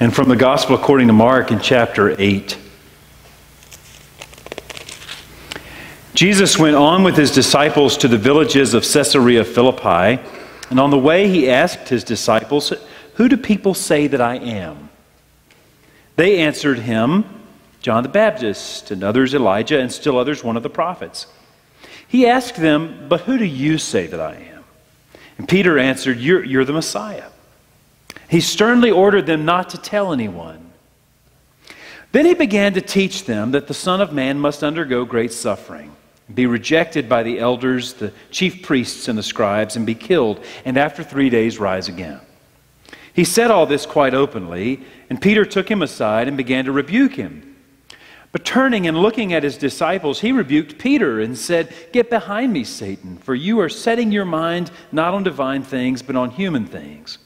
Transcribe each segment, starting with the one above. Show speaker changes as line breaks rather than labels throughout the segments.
And from the Gospel according to Mark in chapter 8. Jesus went on with his disciples to the villages of Caesarea Philippi, and on the way he asked his disciples, "Who do people say that I am?" They answered him, "John the Baptist, and others Elijah, and still others one of the prophets." He asked them, "But who do you say that I am?" And Peter answered, You're the Messiah." He sternly ordered them not to tell anyone. Then he began to teach them that the Son of Man must undergo great suffering, be rejected by the elders, the chief priests, and the scribes, and be killed, and after 3 days rise again. He said all this quite openly, and Peter took him aside and began to rebuke him. But turning and looking at his disciples, he rebuked Peter and said, "Get behind me, Satan, for you are setting your mind not on divine things, but on human things."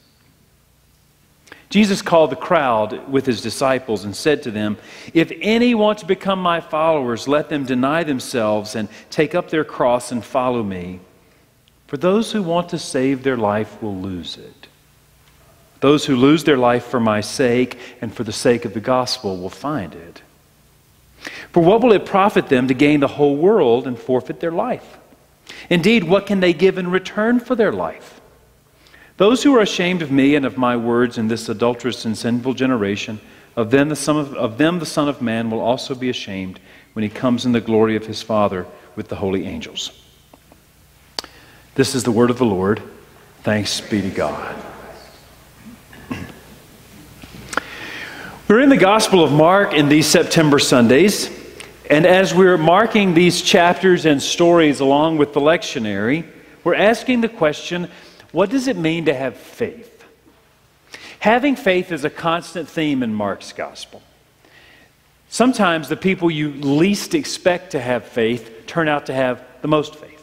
Jesus called the crowd with his disciples and said to them, "If any want to become my followers, let them deny themselves and take up their cross and follow me. For those who want to save their life will lose it. Those who lose their life for my sake and for the sake of the gospel will find it. For what will it profit them to gain the whole world and forfeit their life? Indeed, what can they give in return for their life? Those who are ashamed of me and of my words in this adulterous and sinful generation, of them the Son of Man will also be ashamed when he comes in the glory of his Father with the holy angels." This is the word of the Lord. Thanks be to God. We're in the Gospel of Mark in these September Sundays, and as we're marking these chapters and stories along with the lectionary, we're asking the question, what does it mean to have faith? Having faith is a constant theme in Mark's Gospel. Sometimes the people you least expect to have faith turn out to have the most faith.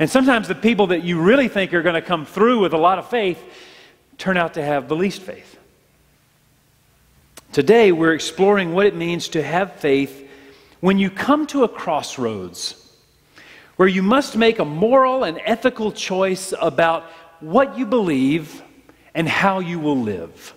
And sometimes the people that you really think are going to come through with a lot of faith turn out to have the least faith. Today we're exploring what it means to have faith when you come to a crossroads where you must make a moral and ethical choice about what you believe and how you will live.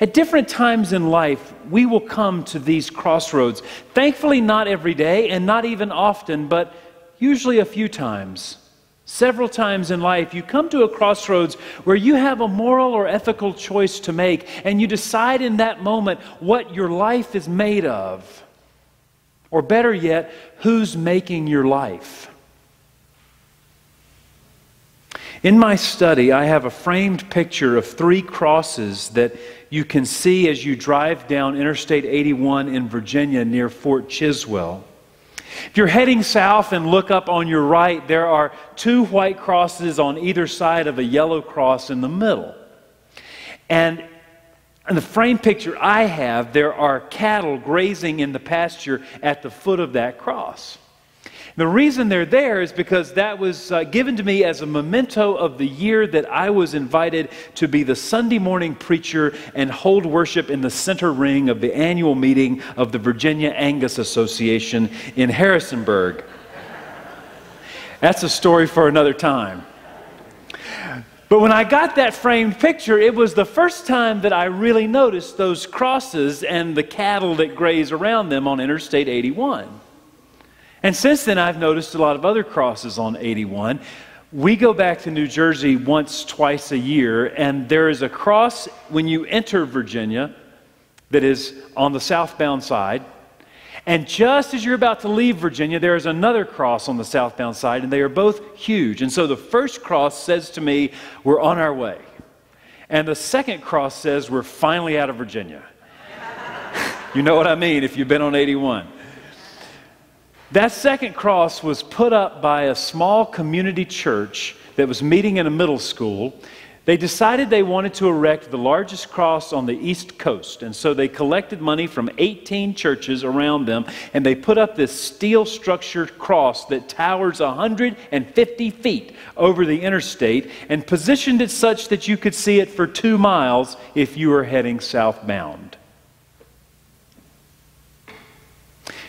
At different times in life, we will come to these crossroads. Thankfully, not every day and not even often, but usually a few times. Several times in life, you come to a crossroads where you have a moral or ethical choice to make, and you decide in that moment what your life is made of. Or better yet, who's making your life? In my study, I have a framed picture of 3 crosses that you can see as you drive down Interstate 81 in Virginia near Fort Chiswell. If you're heading south and look up on your right, there are 2 white crosses on either side of a yellow cross in the middle. And in the frame picture I have, there are cattle grazing in the pasture at the foot of that cross. The reason they're there is because that was given to me as a memento of the year that I was invited to be the Sunday morning preacher and hold worship in the center ring of the annual meeting of the Virginia Angus Association in Harrisonburg. That's a story for another time. But when I got that framed picture, it was the first time that I really noticed those crosses and the cattle that graze around them on Interstate 81. And since then, I've noticed a lot of other crosses on 81. We go back to New Jersey twice a year, and there is a cross when you enter Virginia that is on the southbound side. And just as you're about to leave Virginia, there is another cross on the southbound side, and they are both huge. And so the first cross says to me, we're on our way. And the second cross says, we're finally out of Virginia. You know what I mean if you've been on 81. That second cross was put up by a small community church that was meeting in a middle school. They decided they wanted to erect the largest cross on the East Coast, and so they collected money from 18 churches around them, and they put up this steel-structured cross that towers 150 feet over the interstate and positioned it such that you could see it for 2 miles if you were heading southbound.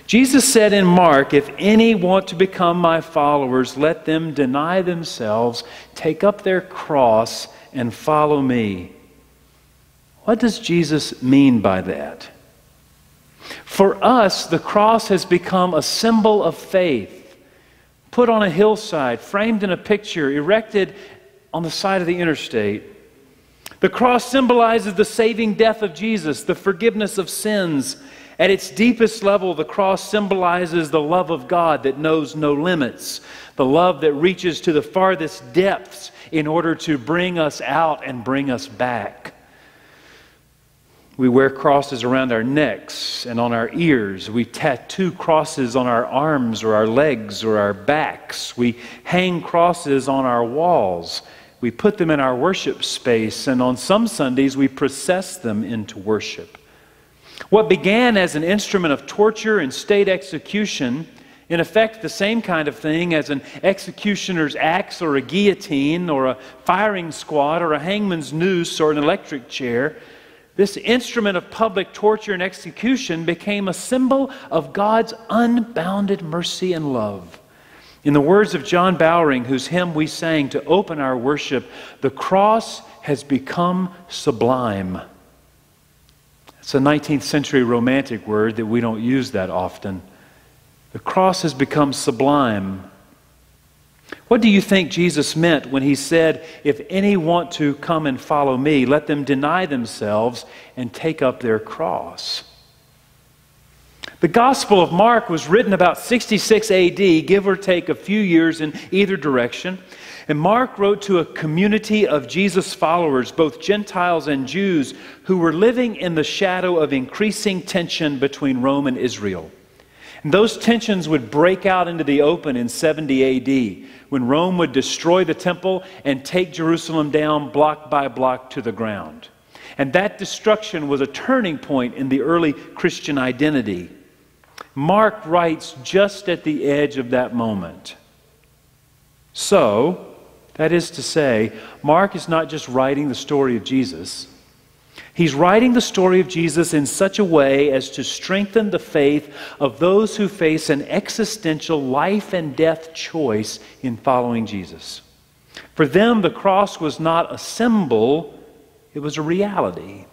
Jesus said in Mark, if any want to become my followers, let them deny themselves, take up their cross, and follow me. What does Jesus mean by that? For us, the cross has become a symbol of faith, put on a hillside, framed in a picture, erected on the side of the interstate. The cross symbolizes the saving death of Jesus, the forgiveness of sins. At its deepest level, the cross symbolizes the love of God that knows no limits, the love that reaches to the farthest depths in order to bring us out and bring us back. We wear crosses around our necks and on our ears. We tattoo crosses on our arms or our legs or our backs. We hang crosses on our walls. We put them in our worship space, and on some Sundays we process them into worship. What began as an instrument of torture and state execution, in effect the same kind of thing as an executioner's axe or a guillotine or a firing squad or a hangman's noose or an electric chair, this instrument of public torture and execution became a symbol of God's unbounded mercy and love. In the words of John Bowering, whose hymn we sang to open our worship, the cross has become sublime. It's a 19th century romantic word that we don't use that often. The cross has become sublime. What do you think Jesus meant when he said, "If any want to come and follow me, let them deny themselves and take up their cross"? The Gospel of Mark was written about 66 AD, give or take a few years in either direction. And Mark wrote to a community of Jesus followers, both Gentiles and Jews, who were living in the shadow of increasing tension between Rome and Israel. And those tensions would break out into the open in 70 AD, when Rome would destroy the temple and take Jerusalem down block by block to the ground. And that destruction was a turning point in the early Christian identity. Mark writes just at the edge of that moment. So, that is to say, Mark is not just writing the story of Jesus. He's writing the story of Jesus in such a way as to strengthen the faith of those who face an existential life and death choice in following Jesus. For them, the cross was not a symbol, it was a reality.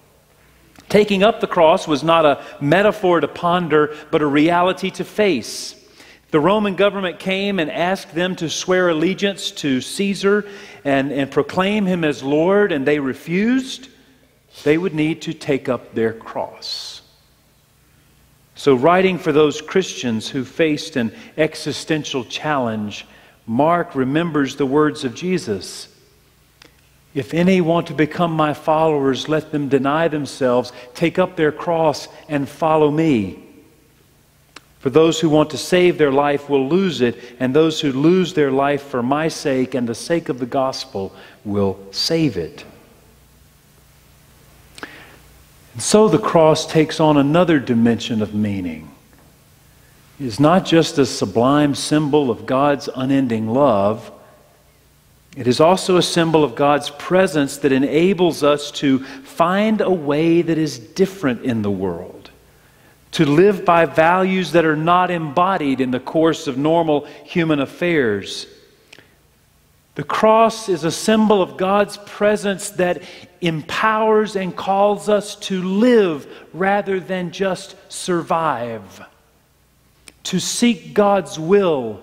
Taking up the cross was not a metaphor to ponder, but a reality to face. The Roman government came and asked them to swear allegiance to Caesar and proclaim him as Lord, and they refused. They would need to take up their cross. So, writing for those Christians who faced an existential challenge, Mark remembers the words of Jesus. If any want to become my followers, let them deny themselves, take up their cross, and follow me. For those who want to save their life will lose it, and those who lose their life for my sake and the sake of the gospel will save it. And so the cross takes on another dimension of meaning. It is not just a sublime symbol of God's unending love. It is also a symbol of God's presence that enables us to find a way that is different in the world, to live by values that are not embodied in the course of normal human affairs. The cross is a symbol of God's presence that empowers and calls us to live rather than just survive, to seek God's will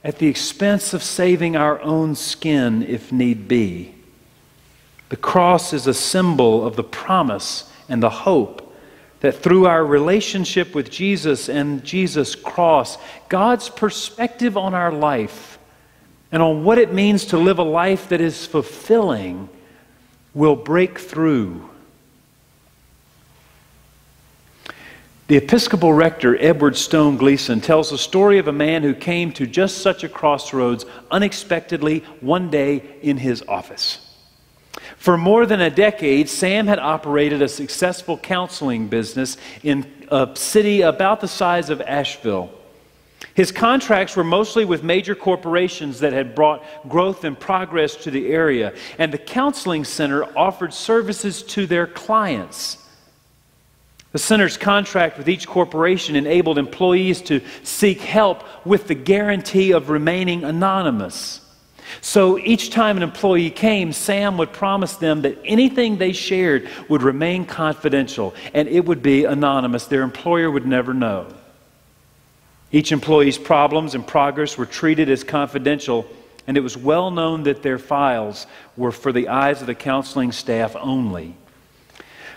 at the expense of saving our own skin if need be. The cross is a symbol of the promise and the hope that through our relationship with Jesus and Jesus' cross, God's perspective on our life and on what it means to live a life that is fulfilling will break through. The Episcopal rector, Edward Stone Gleason, tells the story of a man who came to just such a crossroads unexpectedly one day in his office. For more than a decade, Sam had operated a successful counseling business in a city about the size of Asheville. His contracts were mostly with major corporations that had brought growth and progress to the area, and the counseling center offered services to their clients. The center's contract with each corporation enabled employees to seek help with the guarantee of remaining anonymous. So each time an employee came, Sam would promise them that anything they shared would remain confidential and it would be anonymous. Their employer would never know. Each employee's problems and progress were treated as confidential, and it was well known that their files were for the eyes of the counseling staff only.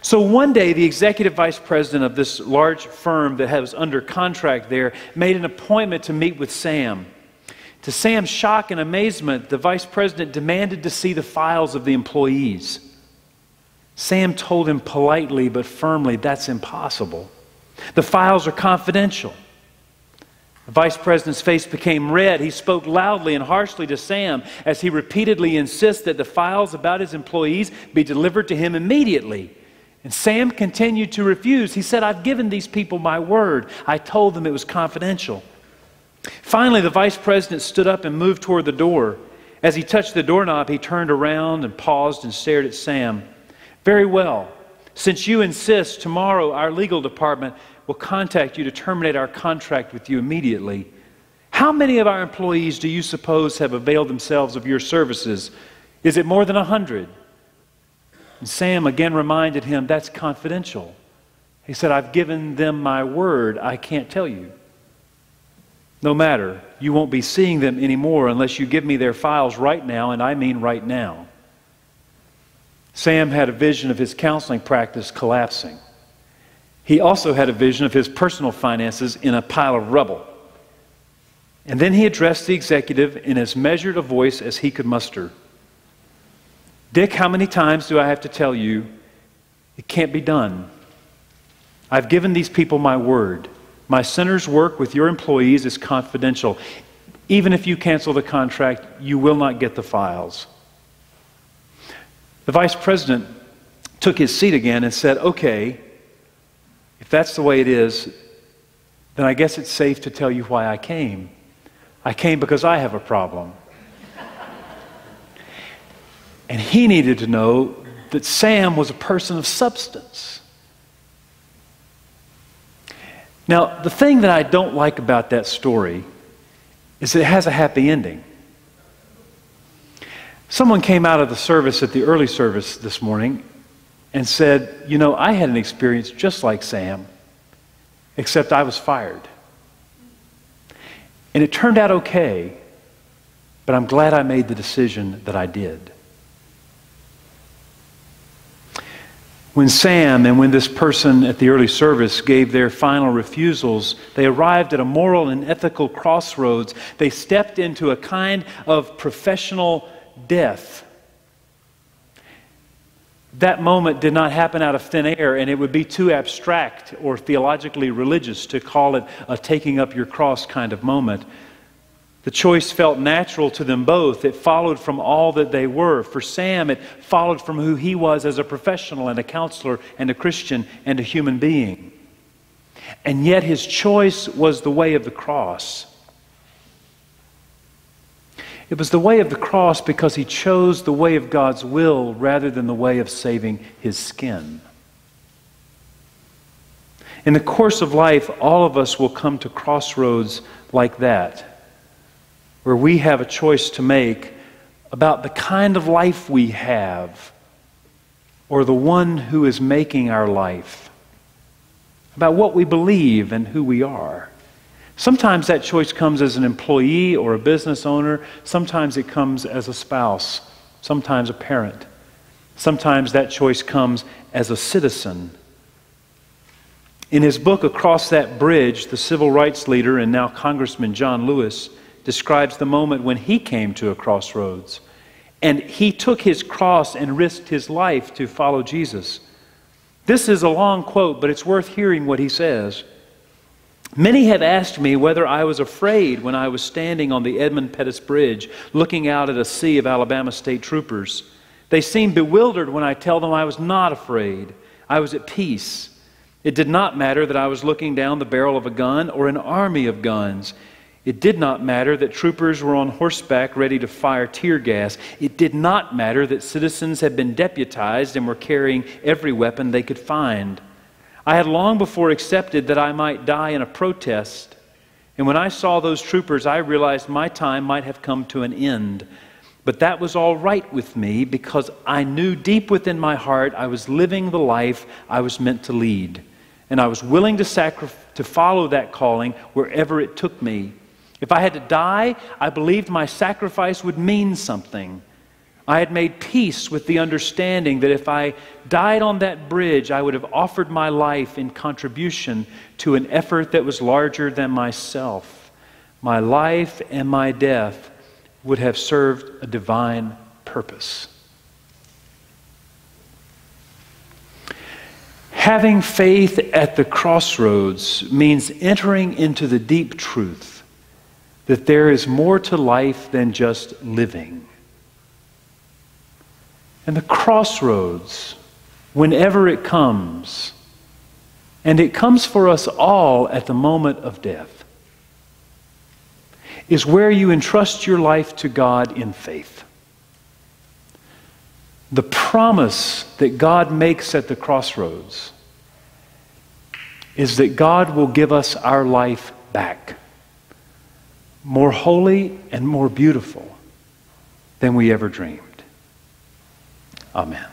So one day, the executive vice president of this large firm that was under contract there made an appointment to meet with Sam. To Sam's shock and amazement, the vice president demanded to see the files of the employees. Sam told him politely but firmly, that's impossible. The files are confidential. The vice president's face became red. He spoke loudly and harshly to Sam as he repeatedly insisted that the files about his employees be delivered to him immediately. And Sam continued to refuse. He said, I've given these people my word. I told them it was confidential. Finally, the vice president stood up and moved toward the door. As he touched the doorknob, he turned around and paused and stared at Sam. Very well. Since you insist, tomorrow our legal department will contact you to terminate our contract with you immediately. How many of our employees do you suppose have availed themselves of your services? Is it more than 100? And Sam again reminded him, that's confidential. He said, I've given them my word. I can't tell you. No matter, you won't be seeing them anymore unless you give me their files right now, and I mean right now. Sam had a vision of his counseling practice collapsing. He also had a vision of his personal finances in a pile of rubble. And then he addressed the executive in as measured a voice as he could muster. Dick, how many times do I have to tell you it can't be done? I've given these people my word. My center's work with your employees is confidential. Even if you cancel the contract, you will not get the files. The vice president took his seat again and said, okay, if that's the way it is, then I guess it's safe to tell you why I came. I came because I have a problem. And he needed to know that Sam was a person of substance. Now, the thing that I don't like about that story is that it has a happy ending. Someone came out of the service at the early service this morning and said, you know, I had an experience just like Sam, except I was fired. And it turned out okay, but I'm glad I made the decision that I did. When Sam and when this person at the early service gave their final refusals, they arrived at a moral and ethical crossroads. They stepped into a kind of professional death. That moment did not happen out of thin air, and it would be too abstract or theologically religious to call it a taking up your cross kind of moment. The choice felt natural to them both. It followed from all that they were. For Sam, it followed from who he was as a professional and a counselor and a Christian and a human being. And yet his choice was the way of the cross. It was the way of the cross because he chose the way of God's will rather than the way of saving his skin. In the course of life, all of us will come to crossroads like that, where we have a choice to make about the kind of life we have or the one who is making our life, about what we believe and who we are. Sometimes that choice comes as an employee or a business owner. Sometimes it comes as a spouse, sometimes a parent. Sometimes that choice comes as a citizen. In his book, Across That Bridge, the civil rights leader and now Congressman John Lewis describes the moment when he came to a crossroads. And he took his cross and risked his life to follow Jesus. This is a long quote, but it's worth hearing what he says. Many have asked me whether I was afraid when I was standing on the Edmund Pettus Bridge, looking out at a sea of Alabama state troopers. They seem bewildered when I tell them I was not afraid. I was at peace. It did not matter that I was looking down the barrel of a gun or an army of guns. It did not matter that troopers were on horseback ready to fire tear gas. It did not matter that citizens had been deputized and were carrying every weapon they could find. I had long before accepted that I might die in a protest, and when I saw those troopers, I realized my time might have come to an end. But that was all right with me because I knew deep within my heart I was living the life I was meant to lead. And I was willing to follow that calling wherever it took me. If I had to die, I believed my sacrifice would mean something. I had made peace with the understanding that if I died on that bridge, I would have offered my life in contribution to an effort that was larger than myself. My life and my death would have served a divine purpose. Having faith at the crossroads means entering into the deep truth that there is more to life than just living. And the crossroads, whenever it comes, and it comes for us all at the moment of death, is where you entrust your life to God in faith. The promise that God makes at the crossroads is that God will give us our life back, more holy and more beautiful than we ever dreamed. Amen.